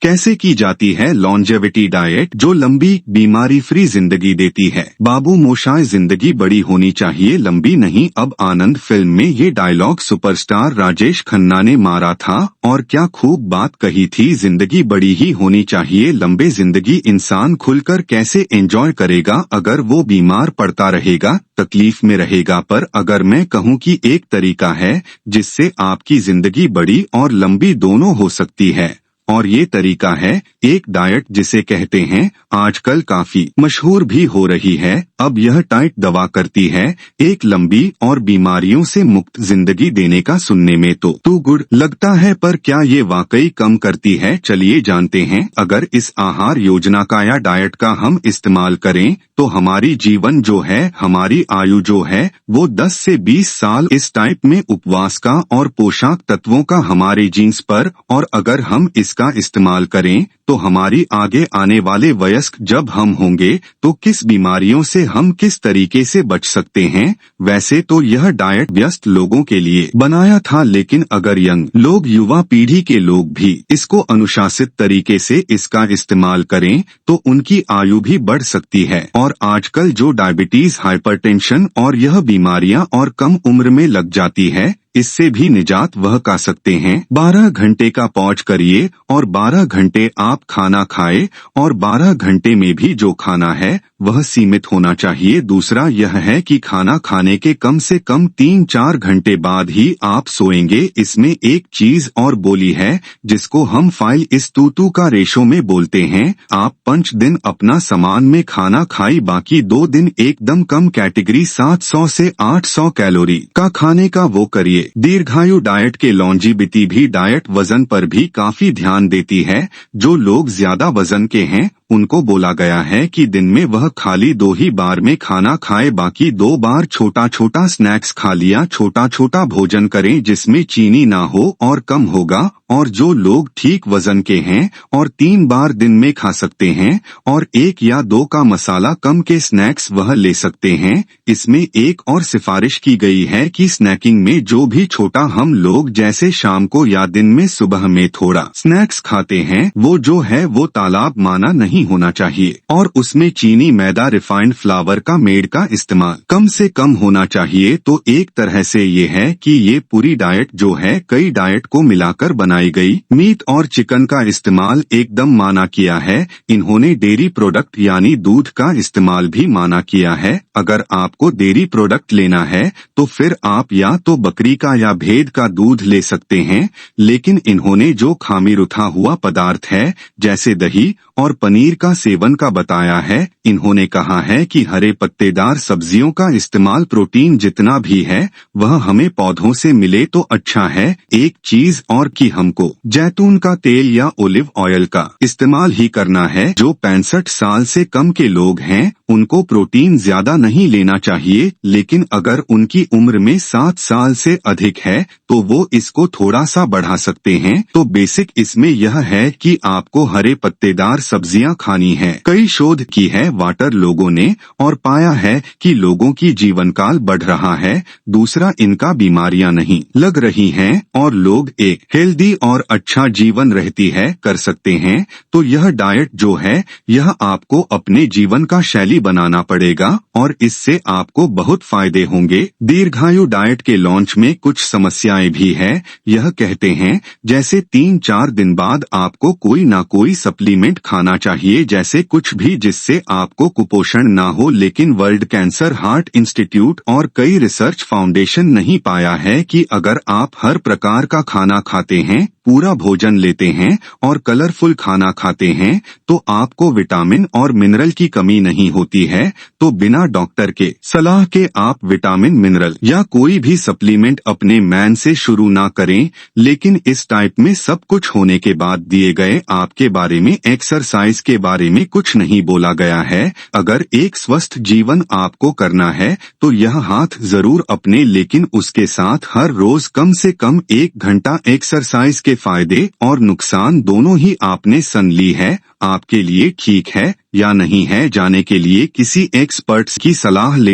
कैसे की जाती है लॉन्जेविटी डाइट जो लंबी बीमारी फ्री जिंदगी देती है। बाबू मोशाय जिंदगी बड़ी होनी चाहिए लंबी नहीं। अब आनंद फिल्म में ये डायलॉग सुपरस्टार राजेश खन्ना ने मारा था और क्या खूब बात कही थी। जिंदगी बड़ी ही होनी चाहिए लंबे। जिंदगी इंसान खुलकर कैसे एंजॉय करेगा अगर वो बीमार पड़ता रहेगा, तकलीफ में रहेगा। पर अगर मैं कहूँ कि एक तरीका है जिससे आपकी जिंदगी बड़ी और लंबी दोनों हो सकती है, और ये तरीका है एक डाइट जिसे कहते हैं आजकल काफी मशहूर भी हो रही है। अब यह डाइट दवा करती है एक लंबी और बीमारियों से मुक्त जिंदगी देने का। सुनने में तो टू गुड लगता है, पर क्या ये वाकई कम करती है? चलिए जानते हैं। अगर इस आहार योजना का या डाइट का हम इस्तेमाल करें तो हमारी जीवन जो है, हमारी आयु जो है वो 10 से 20 साल इस टाइप में उपवास का और पोषक तत्वों का हमारे जीन्स पर। और अगर हम इसका इस्तेमाल करें तो हमारी आगे आने वाले वयस्क जब हम होंगे तो किस बीमारियों से हम किस तरीके से बच सकते हैं। वैसे तो यह डाइट व्यस्त लोगों के लिए बनाया था, लेकिन अगर यंग लोग, युवा पीढ़ी के लोग भी इसको अनुशासित तरीके से इसका इस्तेमाल करें तो उनकी आयु भी बढ़ सकती है। और आजकल जो डायबिटीज, हाइपरटेंशन और यह बीमारियां और कम उम्र में लग जाती है, इससे भी निजात वह पा सकते हैं। 12 घंटे का पौच करिए और 12 घंटे आप खाना खाए और 12 घंटे में भी जो खाना है वह सीमित होना चाहिए। दूसरा यह है कि खाना खाने के कम से कम 3-4 घंटे बाद ही आप सोएंगे। इसमें एक चीज और बोली है जिसको हम 5:2 का रेशो में बोलते हैं। आप 5 दिन अपना सामान में खाना खाई, बाकी 2 दिन एकदम कम कैटेगरी 700 से 800 कैलोरी का खाने का वो करिए। दीर्घायु डाइट के लॉन्जिविटी भी डाइट वजन पर भी काफी ध्यान देती है। जो लोग ज्यादा वजन के हैं उनको बोला गया है कि दिन में वह खाली 2 ही बार में खाना खाए, बाकी 2 बार छोटा छोटा स्नैक्स खा लिया। छोटा छोटा भोजन करें जिसमें चीनी ना हो और कम होगा। और जो लोग ठीक वजन के हैं और 3 बार दिन में खा सकते हैं और 1 या 2 का मसाला कम के स्नैक्स वह ले सकते हैं। इसमें एक और सिफारिश की गई है कि स्नैकिंग में जो भी छोटा हम लोग जैसे शाम को या दिन में सुबह में थोड़ा स्नैक्स खाते हैं वो जो है वो तालाब माना नहीं होना चाहिए और उसमें चीनी, मैदा, रिफाइंड फ्लावर का मेड का इस्तेमाल कम से कम होना चाहिए। तो एक तरह से ये है कि ये पूरी डाइट जो है कई डाइट को मिलाकर बनाई गई। मीट और चिकन का इस्तेमाल एकदम माना किया है। इन्होंने डेयरी प्रोडक्ट यानी दूध का इस्तेमाल भी माना किया है। अगर आपको डेयरी प्रोडक्ट लेना है तो फिर आप या तो बकरी का या भेड़ का दूध ले सकते हैं, लेकिन इन्होंने जो खामीरुथा हुआ पदार्थ है जैसे दही और पनीर का सेवन का बताया है। इन्होंने कहा है कि हरे पत्तेदार सब्जियों का इस्तेमाल, प्रोटीन जितना भी है वह हमें पौधों से मिले तो अच्छा है। एक चीज और कि हमको जैतून का तेल या ओलिव ऑयल का इस्तेमाल ही करना है। जो 65 साल से कम के लोग हैं उनको प्रोटीन ज्यादा नहीं लेना चाहिए, लेकिन अगर उनकी उम्र में 7 साल से अधिक है तो वो इसको थोड़ा सा बढ़ा सकते हैं। तो बेसिक इसमें यह है कि आपको हरे पत्तेदार सब्जियां खानी है। कई शोध की है वाटर लोगों ने और पाया है कि लोगों की जीवन काल बढ़ रहा है। दूसरा, इनका बीमारियां नहीं लग रही हैं और लोग एक हेल्दी और अच्छा जीवन रहती है कर सकते हैं। तो यह डाइट जो है यह आपको अपने जीवन का शैली बनाना पड़ेगा और इससे आपको बहुत फायदे होंगे। दीर्घायु डाइट के लॉन्च में कुछ समस्याएं भी है। यह कहते हैं जैसे 3-4 दिन बाद आपको कोई ना कोई सप्लीमेंट खाना चाहिए, जैसे कुछ भी जिससे आपको कुपोषण ना हो। लेकिन वर्ल्ड कैंसर हार्ट इंस्टीट्यूट और कई रिसर्च फाउंडेशन नहीं पाया है कि अगर आप हर प्रकार का खाना खाते हैं, पूरा भोजन लेते हैं और कलरफुल खाना खाते हैं तो आपको विटामिन और मिनरल की कमी नहीं होती है। तो बिना डॉक्टर के सलाह के आप विटामिन, मिनरल या कोई भी सप्लीमेंट अपने मैन से शुरू ना करें। लेकिन इस टाइप में सब कुछ होने के बाद दिए गए आपके बारे में, एक्सरसाइज के बारे में कुछ नहीं बोला गया है। अगर एक स्वस्थ जीवन आपको करना है तो यह हाथ जरूर अपने, लेकिन उसके साथ हर रोज कम से कम 1 घंटा एक्सरसाइज के फायदे और नुकसान दोनों ही आपने सुन ली है। आपके लिए ठीक है या नहीं है जाने के लिए किसी एक्सपर्ट्स की सलाह ले।